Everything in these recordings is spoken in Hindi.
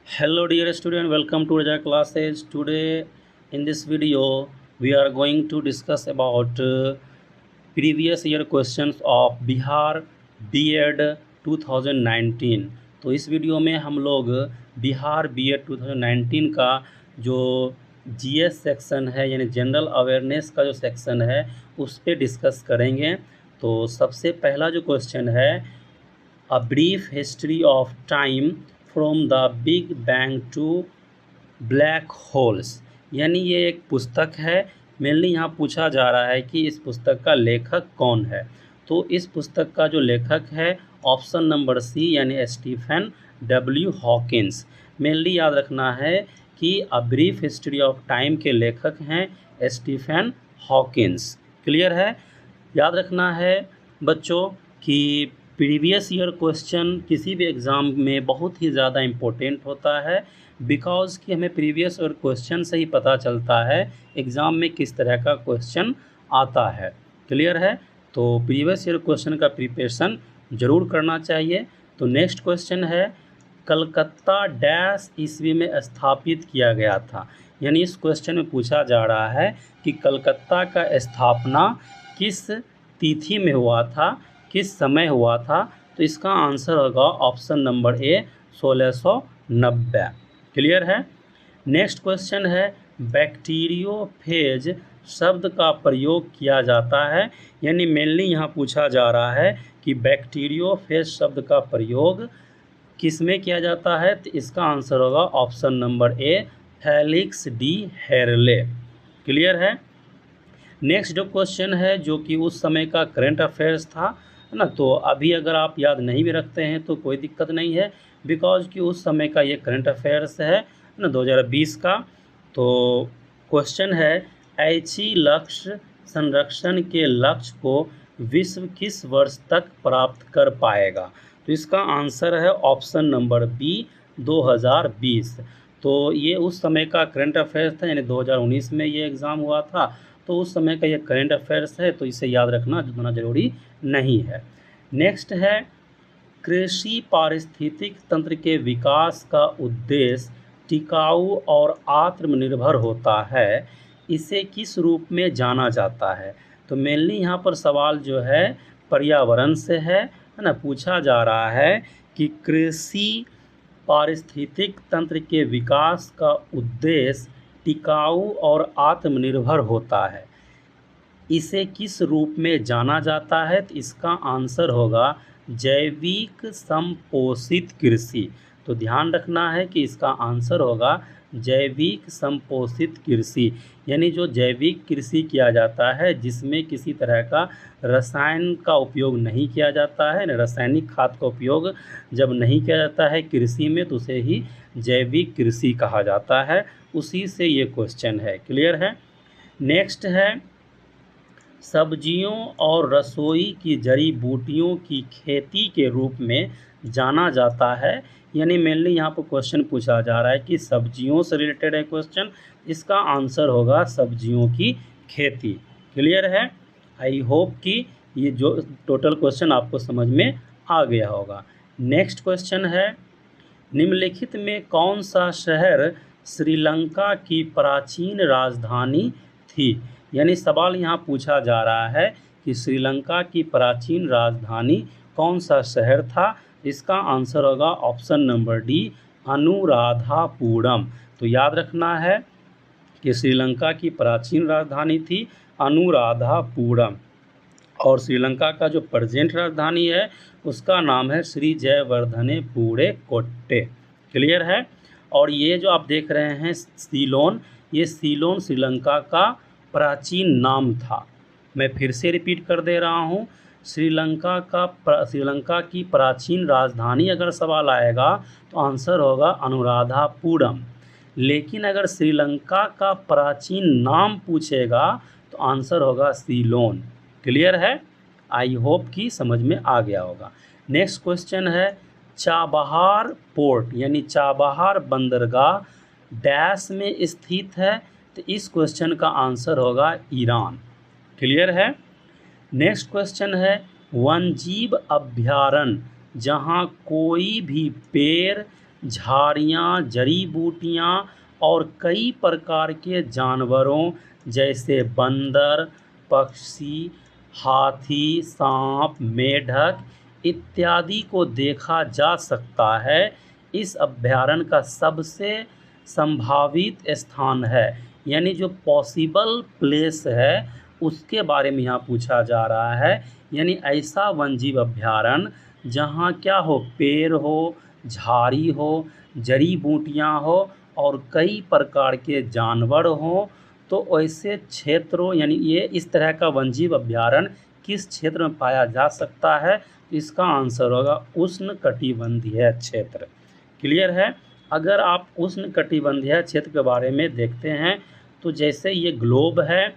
Hello dear student, welcome to Raja classes. Today in this video we are going to discuss about previous year questions of Bihar BEd 2019। तो इस वीडियो में हम लोग बिहार बीएड 2019 का जो जीएस सेक्शन है यानी जनरल अवेयरनेस का जो सेक्शन है उस पर डिस्कस करेंगे। तो सबसे पहला जो क्वेश्चन है, a brief history of time from the big bang to black holes, यानी ये एक पुस्तक है। मेनली यहाँ पूछा जा रहा है कि इस पुस्तक का लेखक कौन है। तो इस पुस्तक का जो लेखक है ऑप्शन नंबर सी यानी स्टीफन डब्ल्यू हॉकिंस। मेनली याद रखना है कि अ ब्रीफ हिस्ट्री ऑफ टाइम के लेखक हैं स्टीफन हॉकिंस। क्लियर है। याद रखना है बच्चों कि प्रीवियस ईयर क्वेश्चन किसी भी एग्ज़ाम में बहुत ही ज़्यादा इम्पोर्टेंट होता है, बिकॉज़ कि हमें प्रीवियस ईयर क्वेश्चन से ही पता चलता है एग्ज़ाम में किस तरह का क्वेश्चन आता है। क्लियर है। तो प्रीवियस ईयर क्वेश्चन का प्रिपरेशन ज़रूर करना चाहिए। तो नेक्स्ट क्वेश्चन है, कलकत्ता डैश ईस्वी में स्थापित किया गया था। यानी इस क्वेश्चन में पूछा जा रहा है कि कलकत्ता का स्थापना किस तिथि में हुआ था, किस समय हुआ था। तो इसका आंसर होगा ऑप्शन नंबर ए 1690। क्लियर है। नेक्स्ट क्वेश्चन है, बैक्टीरियोफेज शब्द का प्रयोग किया जाता है। यानी मेनली यहाँ पूछा जा रहा है कि बैक्टीरियोफेज शब्द का प्रयोग किस में किया जाता है। तो इसका आंसर होगा option number A Felix d'Herelle. Clear है। नेक्स्ट जो क्वेश्चन है जो कि उस समय का करंट अफेयर्स था, है ना। तो अभी अगर आप याद नहीं भी रखते हैं तो कोई दिक्कत नहीं है, बिकॉज कि उस समय का ये करंट अफेयर्स है ना 2020 का। तो क्वेश्चन है, ऐच्छिक लक्ष्य संरक्षण के लक्ष्य को विश्व किस वर्ष तक प्राप्त कर पाएगा। तो इसका आंसर है ऑप्शन नंबर बी 2020। तो ये उस समय का करंट अफेयर्स था, यानी 2019 में ये एग्ज़ाम हुआ था। तो उस समय का ये करंट अफेयर्स है, तो इसे याद रखना जितना ज़रूरी नहीं है। नेक्स्ट है, कृषि पारिस्थितिक तंत्र के विकास का उद्देश्य टिकाऊ और आत्मनिर्भर होता है, इसे किस रूप में जाना जाता है। तो मेनली यहाँ पर सवाल जो है पर्यावरण से है ना। पूछा जा रहा है कि कृषि पारिस्थितिक तंत्र के विकास का उद्देश्य टिकाऊ और आत्मनिर्भर होता है, इसे किस रूप में जाना जाता है। तो इसका आंसर होगा जैविक संपोषित कृषि। तो ध्यान रखना है कि इसका आंसर होगा जैविक संपोषित कृषि, यानी जो जैविक कृषि किया जाता है जिसमें किसी तरह का रसायन का उपयोग नहीं किया जाता है, रासायनिक खाद का उपयोग जब नहीं किया जाता है कृषि में तो उसे ही जैविक कृषि कहा जाता है। उसी से ये क्वेश्चन है। क्लियर है। नेक्स्ट है, सब्जियों और रसोई की जड़ी बूटियों की खेती के रूप में जाना जाता है। यानी मेनली यहाँ पर क्वेश्चन पूछा जा रहा है कि सब्जियों से रिलेटेड है क्वेश्चन। इसका आंसर होगा सब्जियों की खेती। क्लियर है। आई होप कि ये जो टोटल क्वेश्चन आपको समझ में आ गया होगा। नेक्स्ट क्वेश्चन है, निम्नलिखित में कौन सा शहर श्रीलंका की प्राचीन राजधानी थी। यानी सवाल यहाँ पूछा जा रहा है कि श्रीलंका की प्राचीन राजधानी कौन सा शहर था। इसका आंसर होगा ऑप्शन नंबर डी अनुराधापुरम। तो याद रखना है कि श्रीलंका की प्राचीन राजधानी थी अनुराधापुरम, और श्रीलंका का जो प्रेजेंट राजधानी है उसका नाम है श्री जयवर्धने पूरे कोट्टे। क्लियर है। और ये जो आप देख रहे हैं सीलोन, ये सीलोन श्रीलंका का प्राचीन नाम था। मैं फिर से रिपीट कर दे रहा हूँ, श्रीलंका की प्राचीन राजधानी अगर सवाल आएगा तो आंसर होगा अनुराधापुरम। लेकिन अगर श्रीलंका का प्राचीन नाम पूछेगा तो आंसर होगा सीलोन। क्लियर है। आई होप कि समझ में आ गया होगा। नेक्स्ट क्वेश्चन है, चाबहार पोर्ट यानी चाबहार बंदरगाह डैश में स्थित है। तो इस क्वेश्चन का आंसर होगा ईरान। क्लियर है। नेक्स्ट क्वेश्चन है, वन्यजीव अभयारण्य जहाँ कोई भी पेड़ झाड़ियाँ, जड़ी बूटियाँ और कई प्रकार के जानवरों जैसे बंदर, पक्षी, हाथी, सांप, मेढक इत्यादि को देखा जा सकता है। इस अभयारण्य का सबसे संभावित स्थान है, यानी जो पॉसिबल प्लेस है उसके बारे में यहाँ पूछा जा रहा है। यानी ऐसा वन्यजीव अभयारण्य जहाँ क्या हो, पेड़ हो, झाड़ी हो, जड़ी बूटियाँ हो और कई प्रकार के जानवर हों, तो ऐसे क्षेत्रों यानी ये इस तरह का वन्यजीव अभयारण्य किस क्षेत्र में पाया जा सकता है? इसका आंसर होगा उष्णकटिबंधीय क्षेत्र। क्लियर है? अगर आप उष्णकटिबंधीय क्षेत्र के बारे में देखते हैं तो जैसे ये ग्लोब है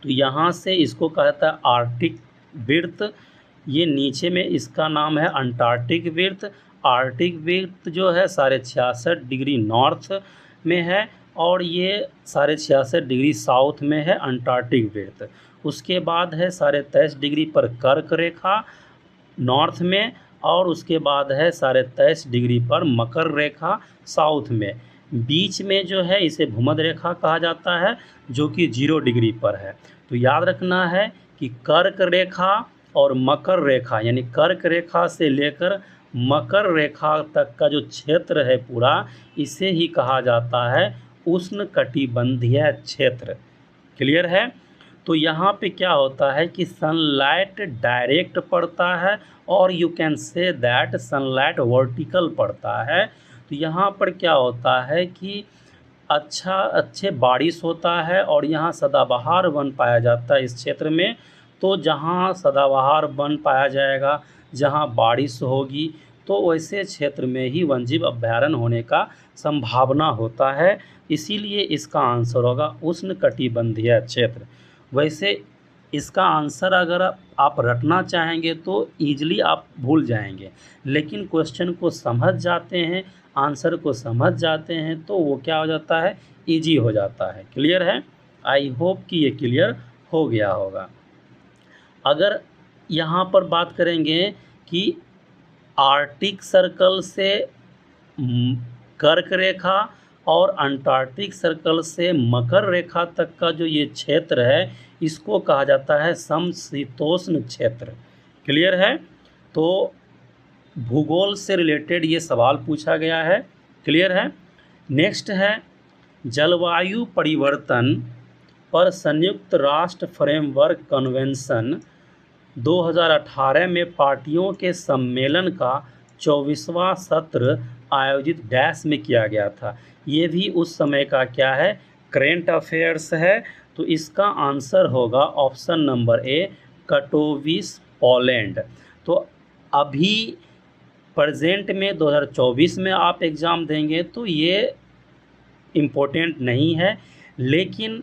तो यहाँ से इसको कहता है आर्कटिक वृत्त, ये नीचे में इसका नाम है अंटार्कटिक वृत्त। आर्कटिक वृत्त जो है 66.5 डिग्री नॉर्थ में है और ये 66.5 डिग्री साउथ में है अंटार्कटिक वृत्त। उसके बाद है 23.5 डिग्री पर कर्क रेखा नॉर्थ में और उसके बाद है 23.5 डिग्री पर मकर रेखा साउथ में। बीच में जो है इसे भूमध्य रेखा कहा जाता है जो कि 0 डिग्री पर है। तो याद रखना है कि कर्क रेखा और मकर रेखा यानी कर्क रेखा से लेकर मकर रेखा तक का जो क्षेत्र है पूरा, इसे ही कहा जाता है उष्णकटिबंधीय क्षेत्र। क्लियर है? तो यहाँ पे क्या होता है कि सनलाइट डायरेक्ट पड़ता है और you can say that sunlight vertical पड़ता है। तो यहाँ पर क्या होता है कि अच्छे बारिश होता है और यहाँ सदाबहार वन पाया जाता है इस क्षेत्र में। तो जहाँ सदाबहार वन पाया जाएगा, जहाँ बारिश होगी, तो वैसे क्षेत्र में ही वन्यजीव अभयारण्य होने का संभावना होता है। इसीलिए इसका आंसर होगा उष्णकटिबंधीय क्षेत्र। वैसे इसका आंसर अगर आप रटना चाहेंगे तो ईजिली आप भूल जाएंगे, लेकिन क्वेश्चन को समझ जाते हैं, आंसर को समझ जाते हैं तो वो क्या हो जाता है, इजी हो जाता है। क्लियर है? आई होप कि ये क्लियर हो गया होगा। अगर यहाँ पर बात करेंगे कि आर्कटिक सर्कल से कर्क रेखा और अंटार्कटिक सर्कल से मकर रेखा तक का जो ये क्षेत्र है इसको कहा जाता है समशीतोष्ण क्षेत्र। क्लियर है? तो भूगोल से रिलेटेड ये सवाल पूछा गया है। क्लियर है? नेक्स्ट है जलवायु परिवर्तन पर संयुक्त राष्ट्र फ्रेमवर्क कन्वेंशन 2018 में पार्टियों के सम्मेलन का 24वां सत्र आयोजित डैश में किया गया था। ये भी उस समय का क्या है, करेंट अफेयर्स है। तो इसका आंसर होगा ऑप्शन नंबर ए, कटोविस, पोलैंड। तो अभी प्रेजेंट में 2024 में आप एग्ज़ाम देंगे तो ये इम्पोर्टेंट नहीं है, लेकिन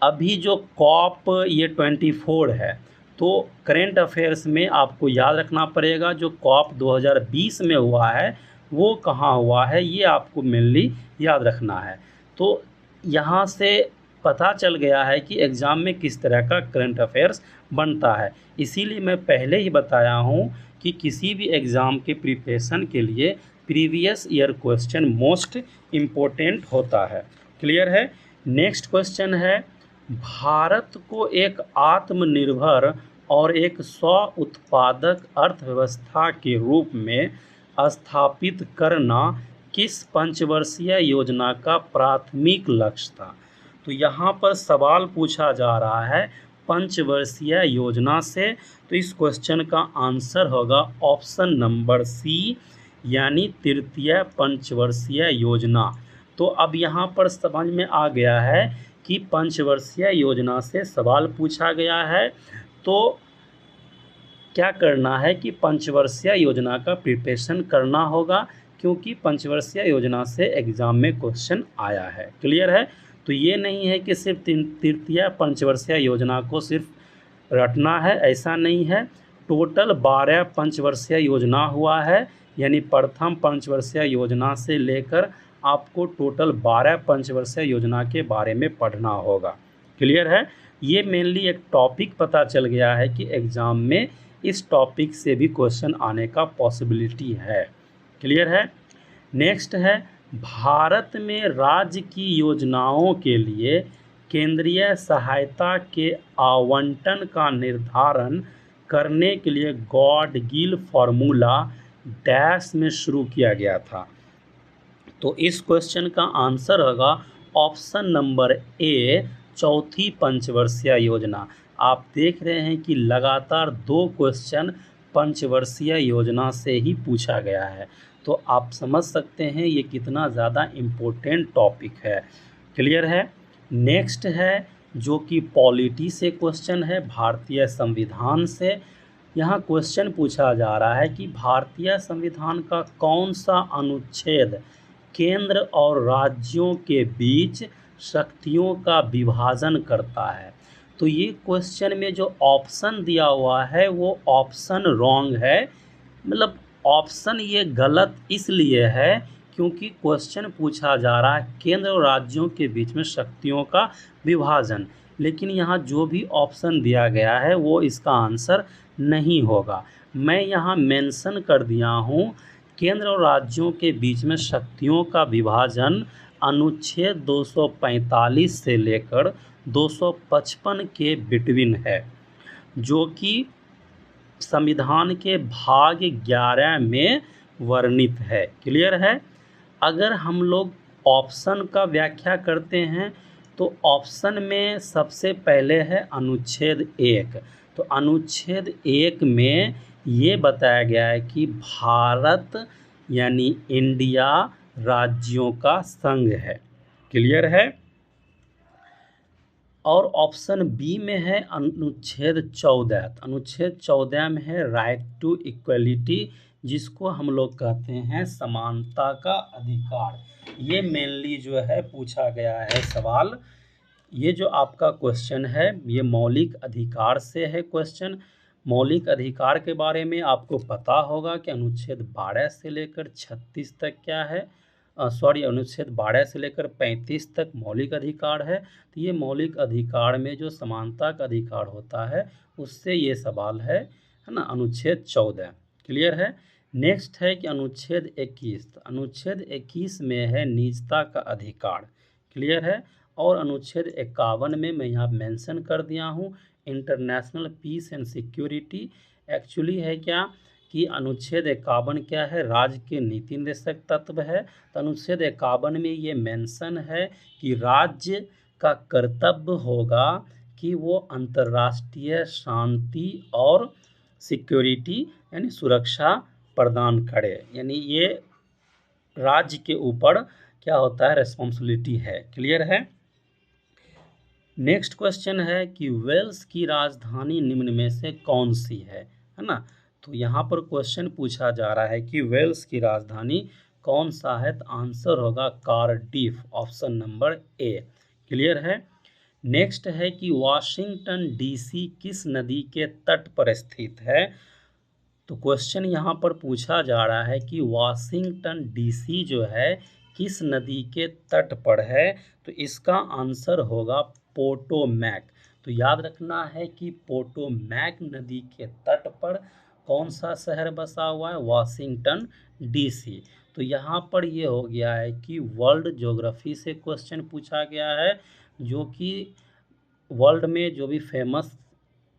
अभी जो कॉप ये 24 है तो करेंट अफेयर्स में आपको याद रखना पड़ेगा जो कॉप 2020 में हुआ है वो कहाँ हुआ है, ये आपको मेनली याद रखना है। तो यहाँ से पता चल गया है कि एग्ज़ाम में किस तरह का करंट अफेयर्स बनता है। इसीलिए मैं पहले ही बताया हूँ कि किसी भी एग्ज़ाम के प्रिपरेशन के लिए previous year question most important होता है। क्लियर है? नेक्स्ट क्वेश्चन है, भारत को एक आत्मनिर्भर और एक स्व उत्पादक अर्थव्यवस्था के रूप में स्थापित करना किस पंचवर्षीय योजना का प्राथमिक लक्ष्य था? तो यहाँ पर सवाल पूछा जा रहा है पंचवर्षीय योजना से। तो इस क्वेश्चन का आंसर होगा ऑप्शन नंबर सी, यानी तृतीय पंचवर्षीय योजना। तो अब यहाँ पर समझ में आ गया है कि पंचवर्षीय योजना से सवाल पूछा गया है तो क्या करना है कि पंचवर्षीय योजना का प्रिपरेशन करना होगा, क्योंकि पंचवर्षीय योजना से एग्ज़ाम में क्वेश्चन आया है। क्लियर है? तो ये नहीं है कि सिर्फ तृतीय पंचवर्षीय योजना को सिर्फ रटना है, ऐसा नहीं है। टोटल 12 पंचवर्षीय योजना हुआ है, यानी प्रथम पंचवर्षीय योजना से लेकर आपको टोटल 12 पंचवर्षीय योजना के बारे में पढ़ना होगा। क्लियर है? ये मेनली एक टॉपिक पता चल गया है कि एग्ज़ाम में इस टॉपिक से भी क्वेश्चन आने का पॉसिबिलिटी है। क्लियर है? नेक्स्ट है भारत में राज्य की योजनाओं के लिए केंद्रीय सहायता के आवंटन का निर्धारण करने के लिए गॉडगिल फार्मूला डैश में शुरू किया गया था। तो इस क्वेश्चन का आंसर होगा ऑप्शन नंबर ए, चौथी पंचवर्षीय योजना। आप देख रहे हैं कि लगातार 2 क्वेश्चन पंचवर्षीय योजना से ही पूछा गया है, तो आप समझ सकते हैं ये कितना ज़्यादा इम्पोर्टेंट टॉपिक है। क्लियर है। नेक्स्ट है जो कि पॉलिटी से क्वेश्चन है, भारतीय संविधान से। यहाँ क्वेश्चन पूछा जा रहा है कि भारतीय संविधान का कौन सा अनुच्छेद केंद्र और राज्यों के बीच शक्तियों का विभाजन करता है। तो ये क्वेश्चन में जो ऑप्शन दिया हुआ है वो ऑप्शन रॉन्ग है, मतलब ऑप्शन ये गलत इसलिए है क्योंकि क्वेश्चन पूछा जा रहा है केंद्र और राज्यों के बीच में शक्तियों का विभाजन, लेकिन यहाँ जो भी ऑप्शन दिया गया है वो इसका आंसर नहीं होगा। मैं यहाँ मेंशन कर दिया हूँ केंद्र और राज्यों के बीच में शक्तियों का विभाजन अनुच्छेद 245 से लेकर 255 के बिटवीन है, जो कि संविधान के भाग 11 में वर्णित है। क्लियर है। अगर हम लोग ऑप्शन का व्याख्या करते हैं तो ऑप्शन में सबसे पहले है अनुच्छेद 1। तो अनुच्छेद 1 में ये बताया गया है कि भारत यानी इंडिया राज्यों का संघ है। क्लियर है। और ऑप्शन बी में है अनुच्छेद 14। अनुच्छेद 14 में है राइट टू इक्वलिटी, जिसको हम लोग कहते हैं समानता का अधिकार। ये मेनली जो है पूछा गया है सवाल। ये जो आपका क्वेश्चन है ये मौलिक अधिकार से है क्वेश्चन। मौलिक अधिकार के बारे में आपको पता होगा कि अनुच्छेद 12 से लेकर 36 तक क्या है, अनुच्छेद 12 से लेकर 35 तक मौलिक अधिकार है। तो ये मौलिक अधिकार में जो समानता का अधिकार होता है उससे ये सवाल है ना, अनुच्छेद 14। क्लियर है। नेक्स्ट है कि अनुच्छेद 21। अनुच्छेद 21 में है निजता का अधिकार। क्लियर है। और अनुच्छेद 51 में मैं यहाँ मेंशन कर दिया हूँ international peace and security. Actually है क्या कि अनुच्छेद 51 क्या है, राज्य के नीति निर्देशक तत्व है। तो अनुच्छेद 51 में ये मेंशन है कि राज्य का कर्तव्य होगा कि वो अंतर्राष्ट्रीय शांति और सिक्योरिटी यानी सुरक्षा प्रदान करे, यानी ये राज्य के ऊपर क्या होता है, रिस्पॉन्सिबिलिटी है। क्लियर है। नेक्स्ट क्वेश्चन है कि वेल्स की राजधानी निम्न में से कौन सी है ना। तो यहाँ पर क्वेश्चन पूछा जा रहा है कि वेल्स की राजधानी कौन सा है, तो आंसर होगा कार्डिफ, ऑप्शन नंबर ए। क्लियर है। नेक्स्ट है कि वाशिंगटन डीसी किस नदी के तट पर स्थित है। तो क्वेश्चन यहाँ पर पूछा जा रहा है कि वाशिंगटन डीसी जो है किस नदी के तट पर है, तो इसका आंसर होगा पोटोमैक। तो याद रखना है कि पोटोमैक नदी के तट पर कौन सा शहर बसा हुआ है, वाशिंगटन डीसी। तो यहाँ पर ये हो गया है कि वर्ल्ड ज्योग्राफी से क्वेश्चन पूछा गया है, जो कि वर्ल्ड में जो भी फेमस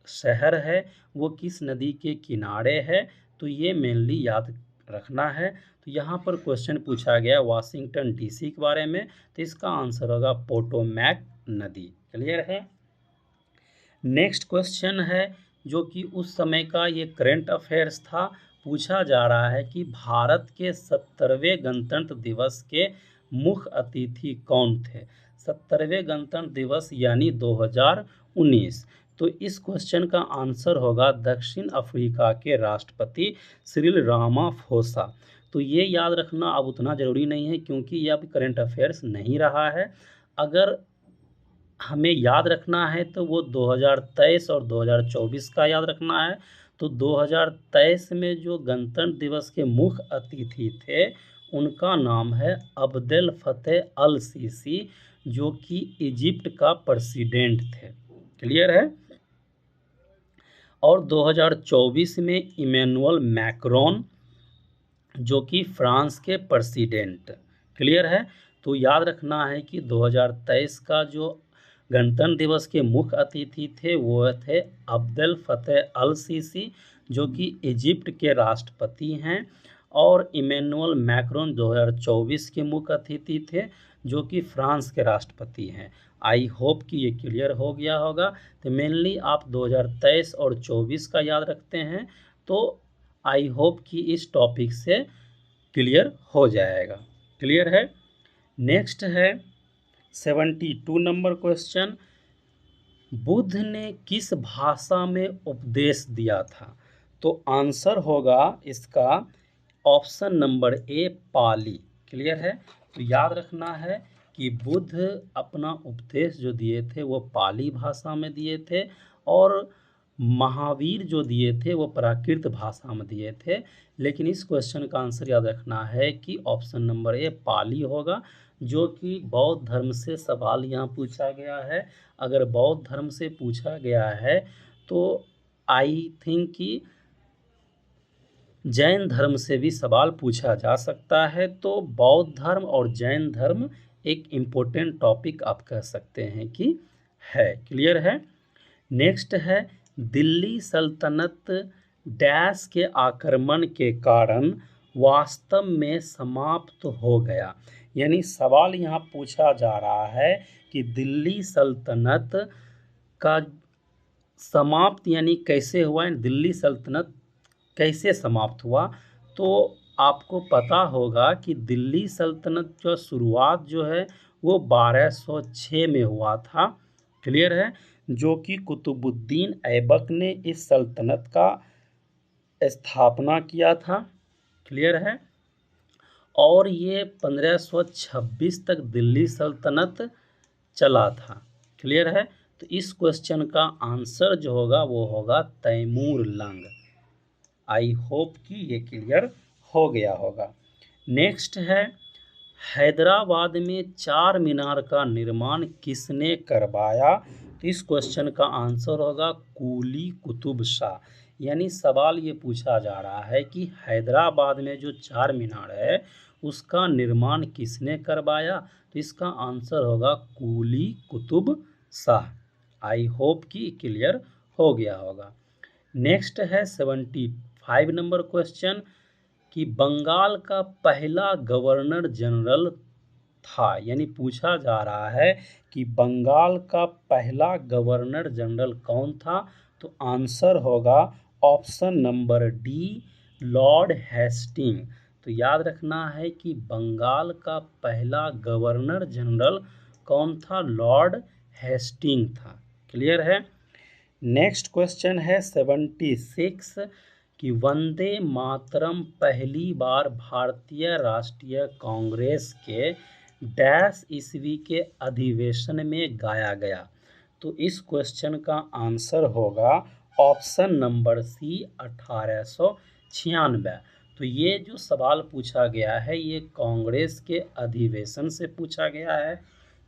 शहर है वो किस नदी के किनारे है, तो ये मेनली याद रखना है। तो यहाँ पर क्वेश्चन पूछा गया वाशिंगटन डीसी के बारे में, तो इसका आंसर होगा पोटोमैक नदी। क्लियर है। नेक्स्ट क्वेश्चन है जो कि उस समय का ये करंट अफेयर्स था। पूछा जा रहा है कि भारत के 70वें गणतंत्र दिवस के मुख्य अतिथि कौन थे। 70वें गणतंत्र दिवस यानी 2019। तो इस क्वेश्चन का आंसर होगा दक्षिण अफ्रीका के राष्ट्रपति सिरिल रामाफोसा। तो ये याद रखना अब उतना ज़रूरी नहीं है क्योंकि यह अब करंट अफेयर्स नहीं रहा है। अगर हमें याद रखना है तो वो 2023 और 2024 का याद रखना है। तो 2023 में जो गणतंत्र दिवस के मुख्य अतिथि थे उनका नाम है अब्देल फतेह अल सीसी, जो कि इजिप्ट का प्रेसिडेंट थे। क्लियर है। और 2024 में इमैनुअल मैक्रोन जो कि फ्रांस के प्रेसिडेंट। क्लियर है। तो याद रखना है कि 2023 का जो गणतंत्र दिवस के मुख्य अतिथि थे वो थे अब्देल फतेह अल सीसी, जो कि इजिप्ट के राष्ट्रपति हैं, और इमैनुअल मैक्रोन 2024 के मुख्य अतिथि थे, जो कि फ्रांस के राष्ट्रपति हैं। आई होप कि ये क्लियर हो गया होगा। तो मेनली आप 2023 और 24 का याद रखते हैं, तो आई होप कि इस टॉपिक से क्लियर हो जाएगा। क्लियर है। नेक्स्ट है 72 नंबर क्वेश्चन, बुद्ध ने किस भाषा में उपदेश दिया था? तो आंसर होगा इसका ऑप्शन नंबर ए, पाली। क्लियर है। तो याद रखना है कि बुद्ध अपना उपदेश जो दिए थे वो पाली भाषा में दिए थे, और महावीर जो दिए थे वो प्राकृत भाषा में दिए थे। लेकिन इस क्वेश्चन का आंसर याद रखना है कि ऑप्शन नंबर ए, पाली होगा, जो कि बौद्ध धर्म से सवाल यहाँ पूछा गया है। अगर बौद्ध धर्म से पूछा गया है तो आई थिंक कि जैन धर्म से भी सवाल पूछा जा सकता है। तो बौद्ध धर्म और जैन धर्म एक इम्पोर्टेंट टॉपिक आप कह सकते हैं कि है। क्लियर है। नेक्स्ट है, दिल्ली सल्तनत डैश के आक्रमण के कारण वास्तव में समाप्त हो गया। यानी सवाल यहाँ पूछा जा रहा है कि दिल्ली सल्तनत का समाप्त यानी कैसे हुआ, दिल्ली सल्तनत कैसे समाप्त हुआ। तो आपको पता होगा कि दिल्ली सल्तनत का शुरुआत जो है वो 1206 में हुआ था। क्लियर है। जो कि कुतुबुद्दीन ऐबक ने इस सल्तनत का स्थापना किया था। क्लियर है। और ये 1526 तक दिल्ली सल्तनत चला था। क्लियर है। तो इस क्वेश्चन का आंसर जो होगा वो होगा तैमूर लंग। आई होप कि ये क्लियर हो गया होगा। नेक्स्ट है, हैदराबाद में चार मीनार का निर्माण किसने करवाया? तो इस क्वेश्चन का आंसर होगा कुली कुतुब शाह। यानी सवाल ये पूछा जा रहा है कि हैदराबाद में जो चार मीनार है उसका निर्माण किसने करवाया? तो इसका आंसर होगा कुली कुतुब शाह। आई होप कि क्लियर हो गया होगा। नेक्स्ट है 75 नंबर क्वेश्चन, कि बंगाल का पहला गवर्नर जनरल था। यानी पूछा जा रहा है कि बंगाल का पहला गवर्नर जनरल कौन था? तो आंसर होगा option number D, Lord Hastings. तो याद रखना है कि बंगाल का पहला गवर्नर जनरल कौन था? लॉर्ड हेस्टिंग था। क्लियर है। नेक्स्ट क्वेश्चन है 76, कि वंदे मातरम पहली बार भारतीय राष्ट्रीय कांग्रेस के डैश ईस्वी के अधिवेशन में गाया गया। तो इस क्वेश्चन का आंसर होगा ऑप्शन नंबर सी, 1896। तो ये जो सवाल पूछा गया है ये कांग्रेस के अधिवेशन से पूछा गया है।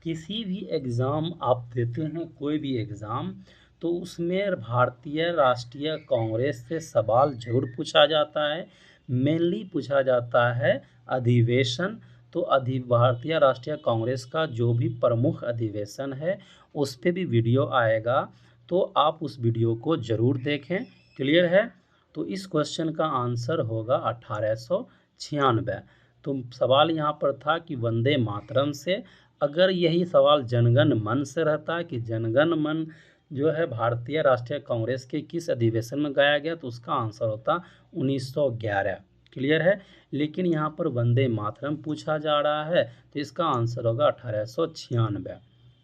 किसी भी एग्ज़ाम आप देते हैं, कोई भी एग्ज़ाम, तो उसमें भारतीय राष्ट्रीय कांग्रेस से सवाल जरूर पूछा जाता है। मेनली पूछा जाता है अधिवेशन। तो भारतीय राष्ट्रीय कांग्रेस का जो भी प्रमुख अधिवेशन है उस पर भी वीडियो आएगा, तो आप उस वीडियो को ज़रूर देखें। क्लियर है। तो इस क्वेश्चन का आंसर होगा 1896। तो सवाल यहाँ पर था कि वंदे मातरम से। अगर यही सवाल जनगण मन से रहता कि जनगण मन जो है भारतीय राष्ट्रीय कांग्रेस के किस अधिवेशन में गाया गया, तो उसका आंसर होता 1911। क्लियर है। लेकिन यहाँ पर वंदे मातरम पूछा जा रहा है, तो इसका आंसर होगा 1896।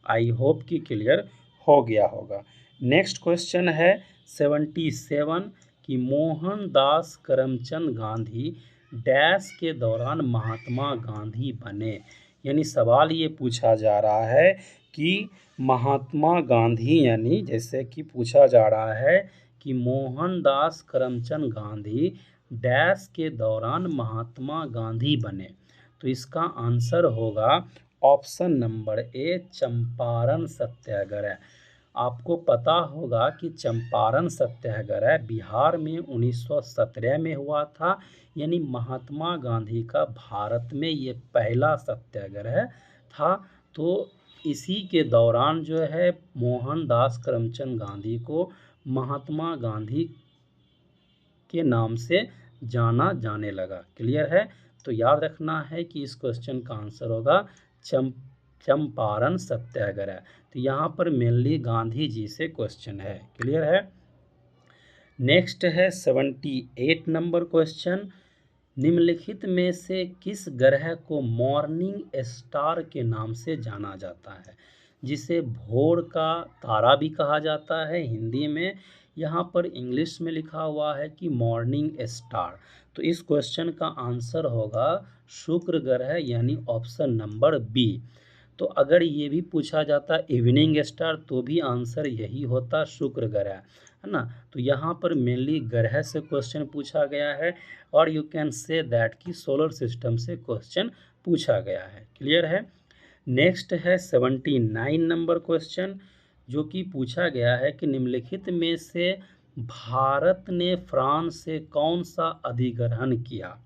आई होप कि क्लियर हो गया होगा। नेक्स्ट क्वेश्चन है 77, कि मोहनदास करमचंद गांधी डैश के दौरान महात्मा गांधी बने। यानी सवाल ये पूछा जा रहा है कि महात्मा गांधी, यानी जैसे कि पूछा जा रहा है कि मोहनदास करमचंद गांधी डैश के दौरान महात्मा गांधी बने। तो इसका आंसर होगा ऑप्शन नंबर ए, चंपारण सत्याग्रह। आपको पता होगा कि चंपारण सत्याग्रह बिहार में 1917 में हुआ था, यानी महात्मा गांधी का भारत में ये पहला सत्याग्रह था। तो इसी के दौरान जो है मोहनदास करमचंद गांधी को महात्मा गांधी के नाम से जाना जाने लगा। क्लियर है? तो याद रखना है कि इस क्वेश्चन का आंसर होगा चंपारण सत्याग्रह। तो यहाँ पर मेनली गांधी जी से क्वेश्चन है। क्लियर है? नेक्स्ट है 78 नंबर क्वेश्चन। निम्नलिखित में से किस ग्रह को मॉर्निंग स्टार के नाम से जाना जाता है, जिसे भोर का तारा भी कहा जाता है हिंदी में। यहाँ पर इंग्लिश में लिखा हुआ है कि मॉर्निंग स्टार। तो इस क्वेश्चन का आंसर होगा शुक्र ग्रह, यानी ऑप्शन नंबर बी। तो अगर ये भी पूछा जाता इवनिंग स्टार तो भी आंसर यही होता, शुक्र ग्रह, है ना। तो यहाँ पर मेनली ग्रह से क्वेश्चन पूछा गया है, और यू कैन से दैट कि सोलर सिस्टम से क्वेश्चन पूछा गया है। क्लियर है? नेक्स्ट है 79 नंबर क्वेश्चन, जो कि पूछा गया है कि निम्नलिखित में से भारत ने फ्रांस से कौन सा अधिग्रहण किया।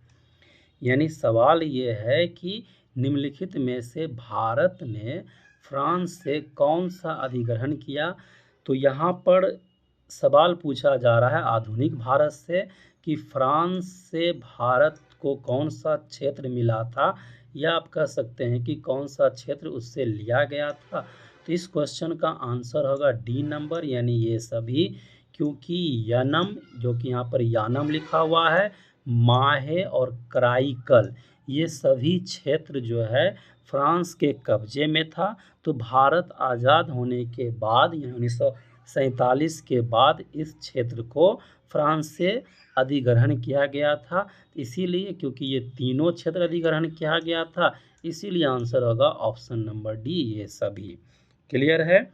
यानी सवाल ये है कि निम्नलिखित में से भारत ने फ्रांस से कौन सा अधिग्रहण किया। तो यहाँ पर सवाल पूछा जा रहा है आधुनिक भारत से कि फ्रांस से भारत को कौन सा क्षेत्र मिला था, या आप कह सकते हैं कि कौन सा क्षेत्र उससे लिया गया था। तो इस क्वेश्चन का आंसर होगा डी नंबर, यानी ये सभी, क्योंकि यनम, जो कि यहाँ पर यानम लिखा हुआ है, माहे और कराईकल, ये सभी क्षेत्र जो है फ्रांस के कब्जे में था। तो भारत आज़ाद होने के बाद, यानी 1947 के बाद इस क्षेत्र को फ्रांस से अधिग्रहण किया गया था। इसीलिए, क्योंकि ये तीनों क्षेत्र अधिग्रहण किया गया था, इसीलिए आंसर होगा ऑप्शन नंबर डी, ये सभी। क्लियर है?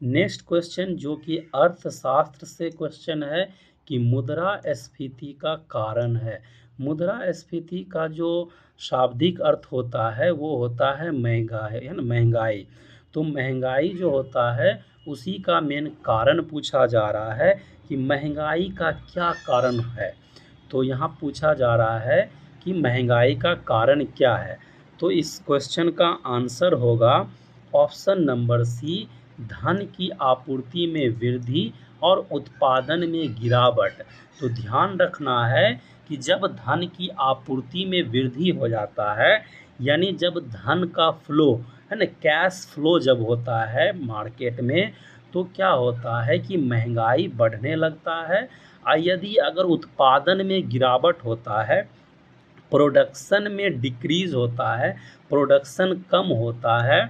नेक्स्ट क्वेश्चन, जो कि अर्थशास्त्र से क्वेश्चन है कि मुद्रास्फीति का कारण है। मुद्रास्फीति का जो शाब्दिक अर्थ होता है वो होता है महंगाई, है ना, महंगाई। तो महंगाई जो होता है उसी का मेन कारण पूछा जा रहा है कि महंगाई का क्या कारण है। तो यहाँ पूछा जा रहा है कि महंगाई का कारण क्या है। तो इस क्वेश्चन का आंसर होगा ऑप्शन नंबर सी, धन की आपूर्ति में वृद्धि और उत्पादन में गिरावट। तो ध्यान रखना है कि जब धन की आपूर्ति में वृद्धि हो जाता है, यानी जब धन का फ्लो, है ना, कैश फ्लो जब होता है मार्केट में, तो क्या होता है कि महंगाई बढ़ने लगता है। और यदि अगर उत्पादन में गिरावट होता है, प्रोडक्शन में डिक्रीज होता है, प्रोडक्शन कम होता है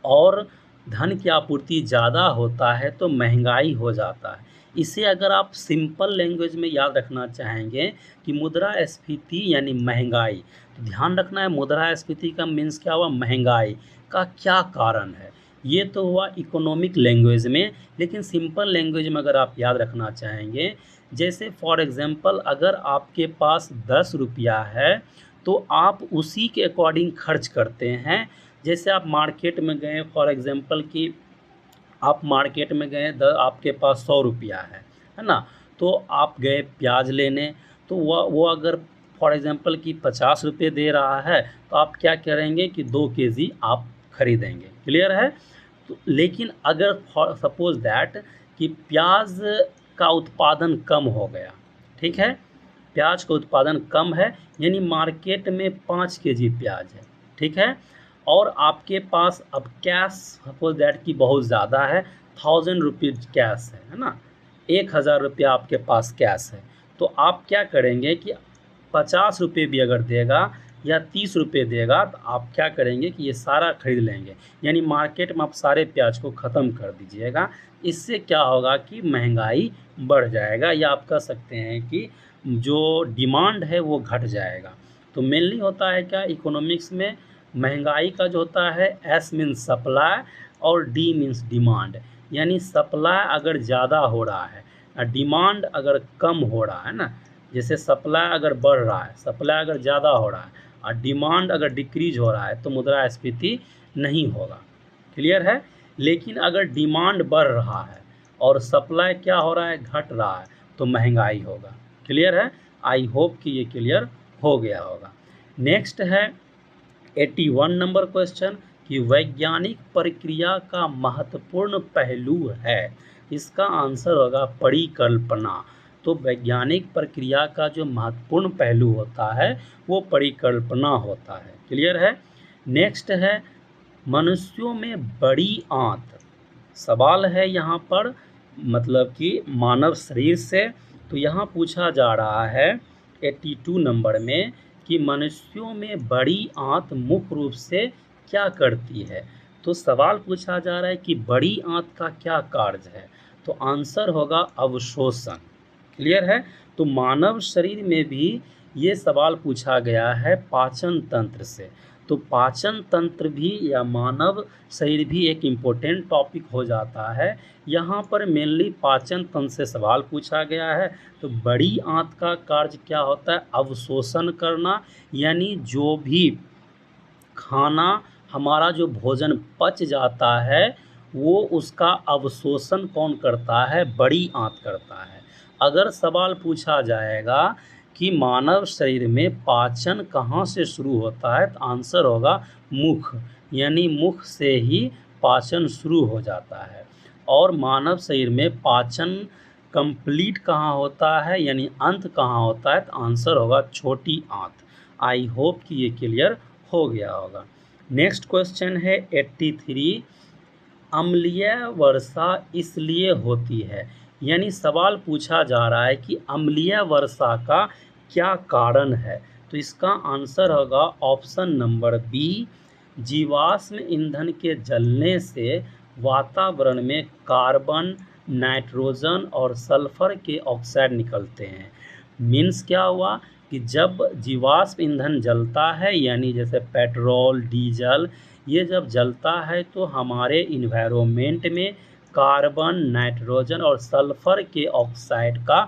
और धन की आपूर्ति ज़्यादा होता है, तो महंगाई हो जाता है। इसे अगर आप सिंपल लैंग्वेज में याद रखना चाहेंगे कि मुद्रास्फीति यानी महंगाई, तो ध्यान रखना है मुद्रास्फीति का मीन्स क्या हुआ, महंगाई का क्या कारण है। ये तो हुआ इकोनॉमिक लैंग्वेज में, लेकिन सिंपल लैंग्वेज में अगर आप याद रखना चाहेंगे, जैसे फॉर एग्जांपल अगर आपके पास 10 रुपया है तो आप उसी के अकॉर्डिंग खर्च करते हैं। जैसे आप मार्केट में गए, फॉर एग्जांपल कि आप मार्केट में गए, आपके पास 100 रुपया है ना, तो आप गए प्याज लेने, तो वो अगर फॉर एग्जांपल कि 50 रुपये दे रहा है, तो आप क्या करेंगे कि 2 केजी आप खरीदेंगे। क्लियर है? तो लेकिन अगर सपोज दैट कि प्याज का उत्पादन कम हो गया, ठीक है, प्याज का उत्पादन कम है, यानी मार्केट में 5 केजी प्याज है, ठीक है, और आपके पास अब कैश सपोज दैट कि बहुत ज़्यादा है, 1000 रुपीज़ कैश है ना, 1000 रुपया आपके पास कैश है। तो आप क्या करेंगे कि 50 रुपये भी अगर देगा या 30 रुपये देगा, तो आप क्या करेंगे कि ये सारा खरीद लेंगे, यानी मार्केट में आप सारे प्याज को ख़त्म कर दीजिएगा। इससे क्या होगा कि महंगाई बढ़ जाएगा, या आप कह सकते हैं कि जो डिमांड है वो घट जाएगा। तो मेनली होता है क्या इकोनॉमिक्स में, महंगाई का जो होता है एस मीन्स सप्लाई और डी मीन्स डिमांड, यानी सप्लाई अगर ज़्यादा हो रहा है और डिमांड अगर कम हो रहा है ना, जैसे सप्लाई अगर बढ़ रहा है, सप्लाई अगर ज़्यादा हो रहा है और डिमांड अगर डिक्रीज हो रहा है, तो मुद्रास्फीति नहीं होगा। क्लियर है? लेकिन अगर डिमांड बढ़ रहा है और सप्लाई क्या हो रहा है, घट रहा है, तो महंगाई होगा। क्लियर है? आई होप कि ये क्लियर हो गया होगा। नेक्स्ट है 81 नंबर क्वेश्चन कि वैज्ञानिक प्रक्रिया का महत्वपूर्ण पहलू है। इसका आंसर होगा परिकल्पना। तो वैज्ञानिक प्रक्रिया का जो महत्वपूर्ण पहलू होता है वो परिकल्पना होता है। क्लियर है? नेक्स्ट है मनुष्यों में बड़ी आंत। सवाल है यहाँ पर मतलब कि मानव शरीर से। तो यहाँ पूछा जा रहा है 82 नंबर में कि मनुष्यों में बड़ी आंत मुख्य रूप से क्या करती है। तो सवाल पूछा जा रहा है कि बड़ी आंत का क्या कार्य है। तो आंसर होगा अवशोषण। क्लियर है? तो मानव शरीर में भी ये सवाल पूछा गया है पाचन तंत्र से। तो पाचन तंत्र भी या मानव शरीर भी एक इम्पोर्टेंट टॉपिक हो जाता है। यहाँ पर मेनली पाचन तंत्र से सवाल पूछा गया है। तो बड़ी आंत का कार्य क्या होता है, अवशोषण करना, यानी जो भी खाना हमारा जो भोजन पच जाता है वो उसका अवशोषण कौन करता है, बड़ी आंत करता है। अगर सवाल पूछा जाएगा कि मानव शरीर में पाचन कहाँ से शुरू होता है, तो आंसर होगा मुख, यानी मुख से ही पाचन शुरू हो जाता है। और मानव शरीर में पाचन कंप्लीट कहाँ होता है, यानी अंत कहाँ होता है, तो आंसर होगा छोटी आंत। आई होप कि ये क्लियर हो गया होगा। नेक्स्ट क्वेश्चन है 83 अम्लीय वर्षा इसलिए होती है। यानी सवाल पूछा जा रहा है कि अम्लीय वर्षा का क्या कारण है। तो इसका आंसर होगा ऑप्शन नंबर बी, जीवाश्म ईंधन के जलने से वातावरण में कार्बन, नाइट्रोजन और सल्फर के ऑक्साइड निकलते हैं। मीन्स क्या हुआ कि जब जीवाश्म ईंधन जलता है, यानी जैसे पेट्रोल, डीजल, ये जब जलता है तो हमारे इन्वायरमेंट में कार्बन, नाइट्रोजन और सल्फर के ऑक्साइड का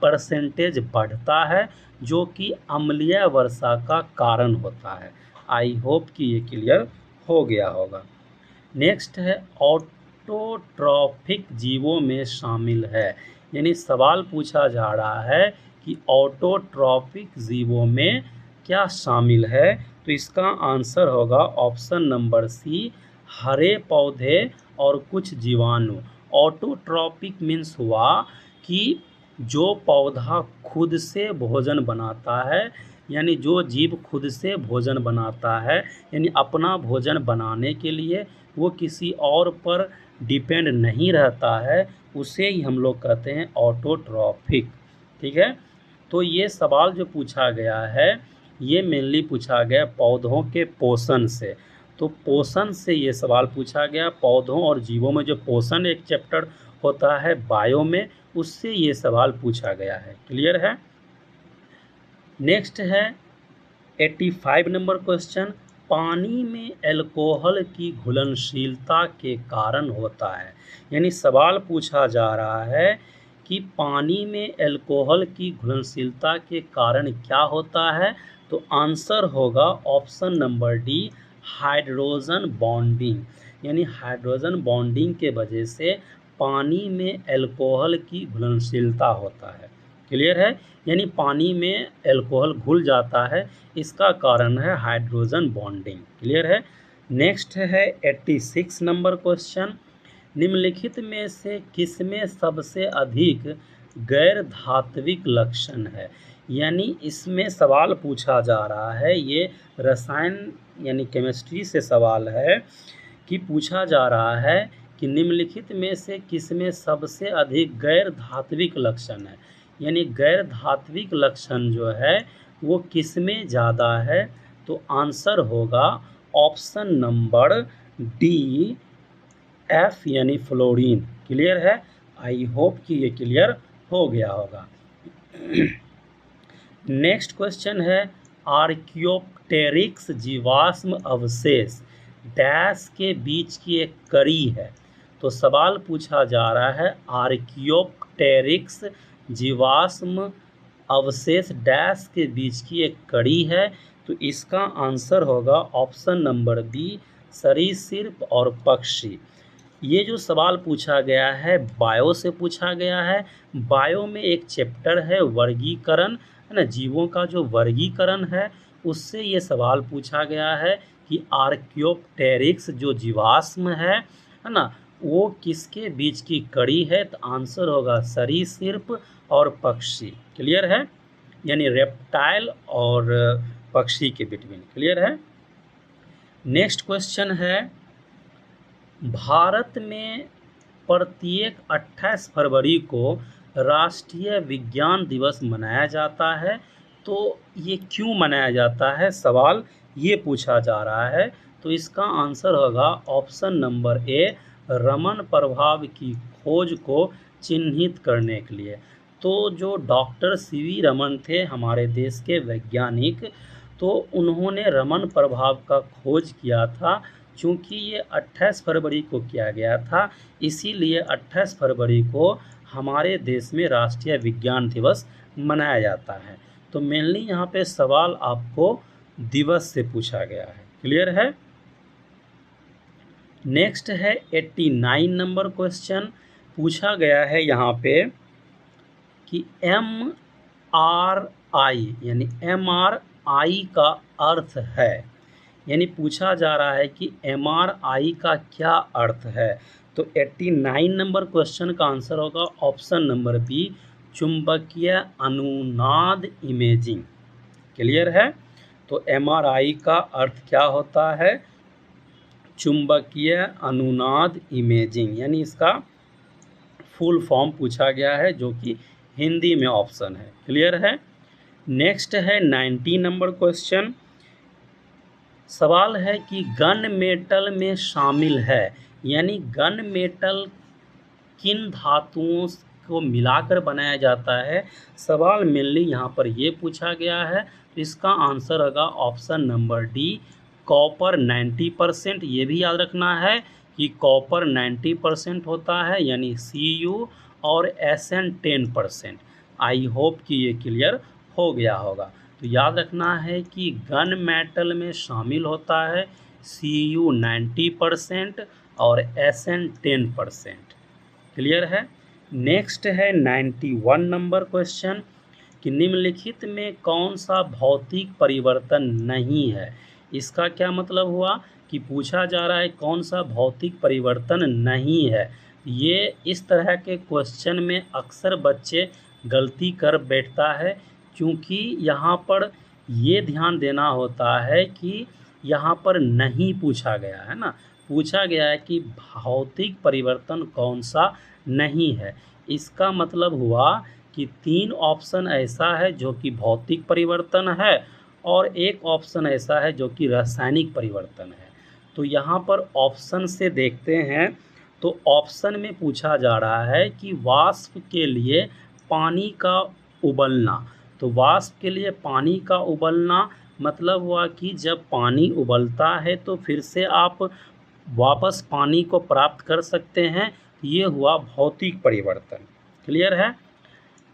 परसेंटेज बढ़ता है, जो कि अम्लीय वर्षा का कारण होता है। आई होप कि ये क्लियर हो गया होगा। नेक्स्ट है ऑटोट्रॉफिक जीवों में शामिल है। यानी सवाल पूछा जा रहा है कि ऑटोट्रॉफिक जीवों में क्या शामिल है। तो इसका आंसर होगा ऑप्शन नंबर सी, हरे पौधे और कुछ जीवाणु। ऑटोट्रॉफिक मीन्स हुआ कि जो पौधा खुद से भोजन बनाता है, यानी जो जीव खुद से भोजन बनाता है, यानी अपना भोजन बनाने के लिए वो किसी और पर डिपेंड नहीं रहता है, उसे ही हम लोग कहते हैं ऑटोट्रॉफिक। ठीक है? तो ये सवाल जो पूछा गया है ये मेनली पूछा गया पौधों के पोषण से। तो पोषण से ये सवाल पूछा गया, पौधों और जीवों में जो पोषण एक चैप्टर होता है बायो में, उससे ये सवाल पूछा गया है। क्लियर है? नेक्स्ट है 85 नंबर क्वेश्चन, पानी में अल्कोहल की घुलनशीलता के कारण होता है। यानी सवाल पूछा जा रहा है कि पानी में अल्कोहल की घुलनशीलता के कारण क्या होता है। तो आंसर होगा option number D, hydrogen bonding. यानी हाइड्रोजन बॉन्डिंग के वजह से पानी में अल्कोहल की घुलनशीलता होता है। क्लियर है? यानी पानी में अल्कोहल घुल जाता है, इसका कारण है हाइड्रोजन बॉन्डिंग। क्लियर है? नेक्स्ट है 86 नंबर क्वेश्चन, निम्नलिखित में से किसमें सबसे अधिक गैर धात्विक लक्षण है। यानी इसमें सवाल पूछा जा रहा है, ये रसायन यानी केमिस्ट्री से सवाल है कि पूछा जा रहा है कि निम्नलिखित में से किसमें सबसे अधिक गैर धात्विक लक्षण है। यानी गैर धात्विक लक्षण जो है वो किसमें ज़्यादा है। तो आंसर होगा ऑप्शन नंबर डी, एफ यानी फ्लोरीन। क्लियर है? आई होप कि ये क्लियर हो गया होगा। नेक्स्ट क्वेश्चन है आर्कियोप्टेरिक्स जीवाश्म अवशेष डैश के बीच की एक कड़ी है। तो सवाल पूछा जा रहा है आर्कियोप्टेरिक्स जीवाश्म अवशेष डैश के बीच की एक कड़ी है। तो इसका आंसर होगा ऑप्शन नंबर बी, सरीसृप और पक्षी। ये जो सवाल पूछा गया है बायो से पूछा गया है। बायो में एक चैप्टर है वर्गीकरण, है ना, जीवों का जो वर्गीकरण है उससे ये सवाल पूछा गया है कि आर्कियोप्टेरिक्स जो जीवाश्म है ना, वो किसके बीच की कड़ी है। तो आंसर होगा सरीसृप और पक्षी। क्लियर है, यानी रेप्टाइल और पक्षी के बिटवीन। क्लियर है। नेक्स्ट क्वेश्चन है, भारत में प्रत्येक 28 फरवरी को राष्ट्रीय विज्ञान दिवस मनाया जाता है। तो ये क्यों मनाया जाता है, सवाल ये पूछा जा रहा है। तो इसका आंसर होगा ऑप्शन नंबर ए, रमन प्रभाव की खोज को चिन्हित करने के लिए। तो जो डॉक्टर सीवी रमन थे हमारे देश के वैज्ञानिक, तो उन्होंने रमन प्रभाव का खोज किया था। चूँकि ये 28 फरवरी को किया गया था, इसीलिए 28 फरवरी को हमारे देश में राष्ट्रीय विज्ञान दिवस मनाया जाता है। तो मेनली यहाँ पे सवाल आपको दिवस से पूछा गया है। क्लियर है। नेक्स्ट है 89 नंबर क्वेश्चन। पूछा गया है यहाँ पे कि MRI यानी MRI का अर्थ है, यानी पूछा जा रहा है कि MRI का क्या अर्थ है। तो 89 नंबर क्वेश्चन का आंसर होगा ऑप्शन नंबर बी, चुंबकीय अनुनाद इमेजिंग। क्लियर है। तो MRI का अर्थ क्या होता है, चुंबकीय अनुनाद इमेजिंग, यानी इसका फुल फॉर्म पूछा गया है जो कि हिंदी में ऑप्शन है। क्लियर है। नेक्स्ट है 90 नंबर क्वेश्चन। सवाल है कि गन मेटल में शामिल है, यानी गन मेटल किन धातुओं को मिलाकर बनाया जाता है। सवाल मेनली यहाँ पर ये पूछा गया है। तो इसका आंसर होगा ऑप्शन नंबर डी, कॉपर 90%। ये भी याद रखना है कि कॉपर 90% होता है, यानी Cu, और Sn 10%। आई होप कि ये क्लियर हो गया होगा। तो याद रखना है कि गन मेटल में शामिल होता है Cu 90% और Sn 10%। क्लियर है। नेक्स्ट है 91 नंबर क्वेश्चन कि निम्नलिखित में कौन सा भौतिक परिवर्तन नहीं है। इसका क्या मतलब हुआ कि पूछा जा रहा है कौन सा भौतिक परिवर्तन नहीं है। ये इस तरह के क्वेश्चन में अक्सर बच्चे गलती कर बैठता है, क्योंकि यहाँ पर ये ध्यान देना होता है कि यहाँ पर नहीं पूछा गया है ना, पूछा गया है कि भौतिक परिवर्तन कौन सा नहीं है। इसका मतलब हुआ कि 3 ऑप्शन ऐसा है जो कि भौतिक परिवर्तन है और एक ऑप्शन ऐसा है जो कि रासायनिक परिवर्तन है। तो यहाँ पर ऑप्शन से देखते हैं। तो ऑप्शन में पूछा जा रहा है कि वाष्प के लिए पानी का उबलना। तो वाष्प के लिए पानी का उबलना मतलब हुआ कि जब पानी उबलता है तो फिर से आप वापस पानी को प्राप्त कर सकते हैं। ये हुआ भौतिक परिवर्तन। क्लियर है।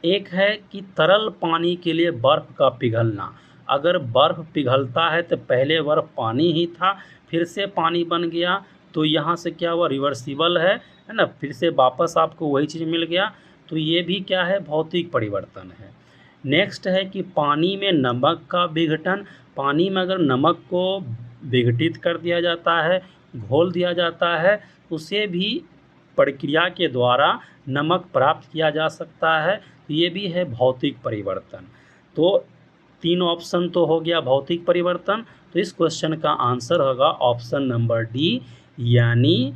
एक है कि तरल पानी के लिए बर्फ़ का पिघलना। अगर बर्फ़ पिघलता है तो पहले बर्फ़ पानी ही था, फिर से पानी बन गया, तो यहाँ से क्या हुआ, रिवर्सिबल है ना, फिर से वापस आपको वही चीज़ मिल गया। तो ये भी क्या है, भौतिक परिवर्तन है। नेक्स्ट है कि पानी में नमक का विघटन। पानी में अगर नमक को विघटित कर दिया जाता है, घोल दिया जाता है, उसे भी प्रक्रिया के द्वारा नमक प्राप्त किया जा सकता है। तो ये भी है भौतिक परिवर्तन। तो 3 ऑप्शन तो हो गया भौतिक परिवर्तन। तो इस क्वेश्चन का आंसर होगा ऑप्शन नंबर डी, यानी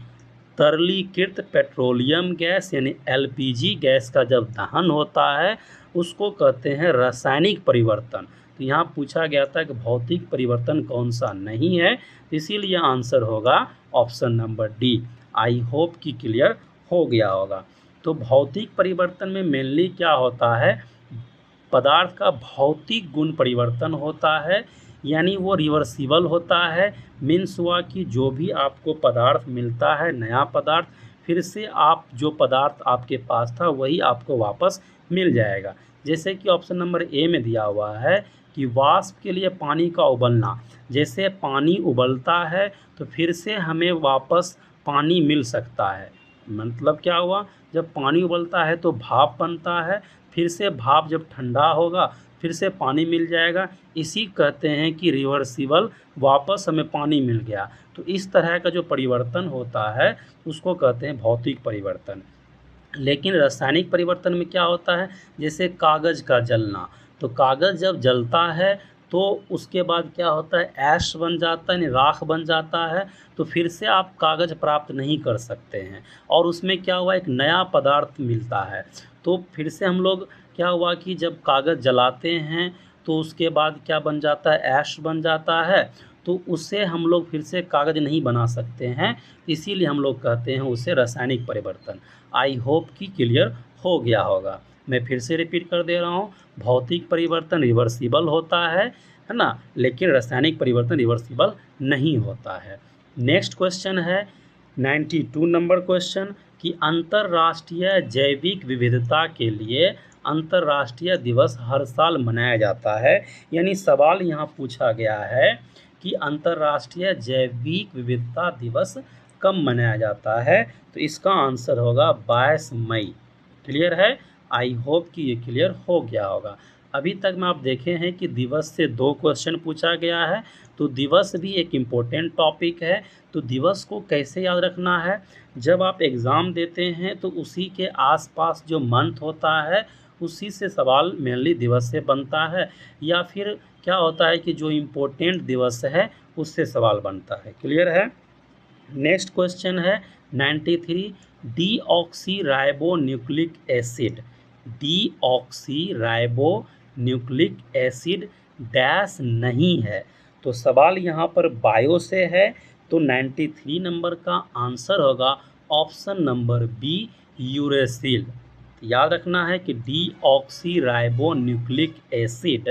तरलीकृत पेट्रोलियम गैस यानी LPG गैस का जब दहन होता है उसको कहते हैं रासायनिक परिवर्तन। तो यहाँ पूछा गया था कि भौतिक परिवर्तन कौन सा नहीं है, इसीलिए आंसर होगा option number D. I hope कि क्लियर हो गया होगा। तो भौतिक परिवर्तन में मेनली क्या होता है, पदार्थ का भौतिक गुण परिवर्तन होता है, यानी वो रिवर्सिबल होता है। मीन्स हुआ कि जो भी आपको पदार्थ मिलता है, नया पदार्थ, फिर से आप जो पदार्थ आपके पास था वही आपको वापस मिल जाएगा। जैसे कि ऑप्शन नंबर ए में दिया हुआ है कि वाष्प के लिए पानी का उबलना। जैसे पानी उबलता है तो फिर से हमें वापस पानी मिल सकता है। मतलब क्या हुआ, जब पानी उबलता है तो भाप बनता है, फिर से भाप जब ठंडा होगा फिर से पानी मिल जाएगा। इसी कहते हैं कि रिवर्सिबल, वापस हमें पानी मिल गया। तो इस तरह का जो परिवर्तन होता है उसको कहते हैं भौतिक परिवर्तन। लेकिन रासायनिक परिवर्तन में क्या होता है, जैसे कागज़ का जलना, तो कागज़ जब जलता है तो उसके बाद क्या होता है, ऐश बन जाता है, यानी राख बन जाता है। तो फिर से आप कागज़ प्राप्त नहीं कर सकते हैं और उसमें क्या हुआ, एक नया पदार्थ मिलता है। तो फिर से हम लोग क्या हुआ कि जब कागज़ जलाते हैं तो उसके बाद क्या बन जाता है, ऐश बन जाता है। तो उससे हम लोग फिर से कागज़ नहीं बना सकते हैं, इसीलिए हम लोग कहते हैं उसे रासायनिक परिवर्तन। आई होप कि क्लियर हो गया होगा। मैं फिर से रिपीट कर दे रहा हूँ, भौतिक परिवर्तन रिवर्सिबल होता है ना, लेकिन रासायनिक परिवर्तन रिवर्सिबल नहीं होता है। नेक्स्ट क्वेश्चन है 92 नंबर क्वेश्चन कि अंतर्राष्ट्रीय जैविक विविधता के लिए अंतर्राष्ट्रीय दिवस हर साल मनाया जाता है। यानी सवाल यहाँ पूछा गया है कि अंतर्राष्ट्रीय जैविक विविधता दिवस कब मनाया जाता है, तो इसका आंसर होगा 22 मई। क्लियर है, आई होप कि ये क्लियर हो गया होगा। अभी तक में आप देखे हैं कि दिवस से 2 क्वेश्चन पूछा गया है, तो दिवस भी एक इम्पोर्टेंट टॉपिक है। तो दिवस को कैसे याद रखना है, जब आप एग्ज़ाम देते हैं तो उसी के आसपास जो मंथ होता है उसी से सवाल मेनली दिवस से बनता है, या फिर क्या होता है कि जो इम्पोर्टेंट दिवस है उससे सवाल बनता है। क्लियर है। नेक्स्ट क्वेश्चन है 93 deoxy ribo nucleic acid, deoxy ribo nucleic acid dash नहीं है। तो सवाल यहाँ पर बायो से है, तो 93 नंबर का आंसर होगा ऑप्शन नंबर बी, यूरेसिल। याद रखना है कि डीऑक्सी राइबो न्यूक्लिक एसिड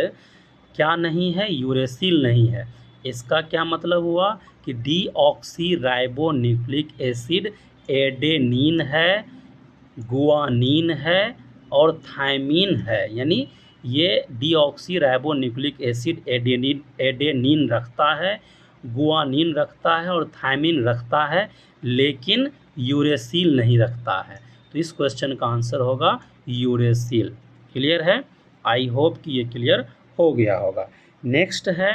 क्या नहीं है, यूरेसिल नहीं है। इसका क्या मतलब हुआ कि deoxy ribo nucleic acid adenine है, गुआनिन है और थायमिन है। यानी ये deoxy ribo nucleic acid adenine रखता है, गुआनिन रखता है और थायमिन रखता है, लेकिन यूरेसिल नहीं रखता है। तो इस क्वेश्चन का आंसर होगा यूरेसिल। क्लियर है, आई होप कि ये क्लियर हो गया होगा। नेक्स्ट है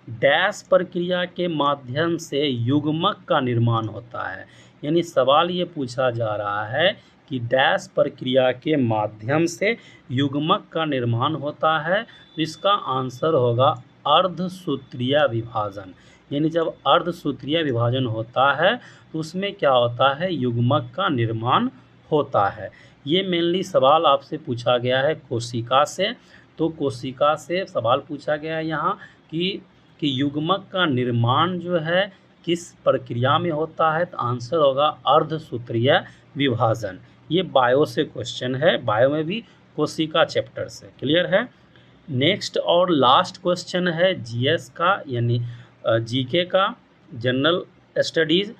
डैश प्रक्रिया के माध्यम से युग्मक का निर्माण होता है। यानी सवाल ये पूछा जा रहा है कि डैश प्रक्रिया के माध्यम से युग्मक का निर्माण होता है, तो इसका आंसर होगा अर्धसूत्रीय विभाजन। यानी जब अर्धसूत्रीय विभाजन होता है तो उसमें क्या होता है, युग्मक का निर्माण होता है। ये मेनली सवाल आपसे पूछा गया है कोशिका से, तो कोशिका से सवाल पूछा गया है यहाँ कि युग्मक का निर्माण जो है किस प्रक्रिया में होता है, तो आंसर होगा अर्धसूत्रीय विभाजन। ये बायो से क्वेश्चन है, बायो में भी कोशिका चैप्टर से। क्लियर है। नेक्स्ट और लास्ट क्वेश्चन है जीएस का, यानी जीके का, जनरल स्टडीज़।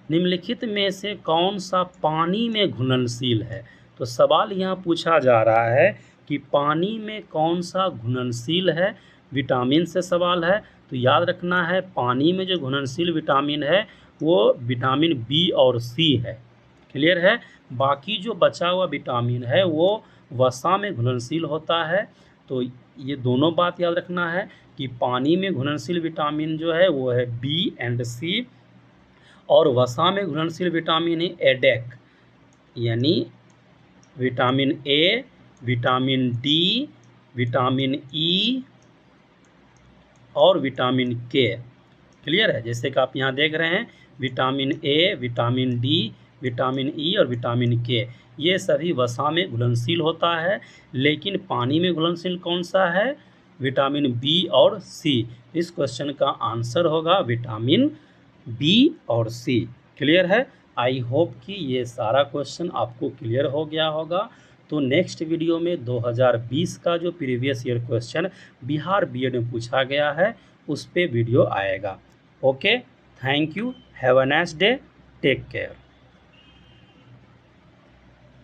निम्नलिखित में से कौन सा पानी में घुलनशील है। तो सवाल यहाँ पूछा जा रहा है कि पानी में कौन सा घुलनशील है। विटामिन से सवाल है, तो याद रखना है पानी में जो घुलनशील विटामिन है वो विटामिन बी और सी है। क्लियर है। बाकी जो बचा हुआ विटामिन है वो वसा में घुलनशील होता है। तो ये दोनों बात याद रखना है कि पानी में घुलनशील विटामिन जो है वो है बी एंड सी, और वसा में घुलनशील विटामिन है एडेक, यानी vitamin A, vitamin D, vitamin E और विटामिन के। क्लियर है। जैसे कि आप यहाँ देख रहे हैं vitamin A, vitamin D, vitamin E और विटामिन के, ये सभी वसा में घुलनशील होता है। लेकिन पानी में घुलनशील कौन सा है, विटामिन बी और सी। इस क्वेश्चन का आंसर होगा विटामिन बी और सी। क्लियर है। आई होप कि ये सारा क्वेश्चन आपको क्लियर हो गया होगा। तो नेक्स्ट वीडियो में 2020 का जो previous year question Bihar BEd में पूछा गया है उस पे वीडियो आएगा। Okay, thank you, have a nice day, take care.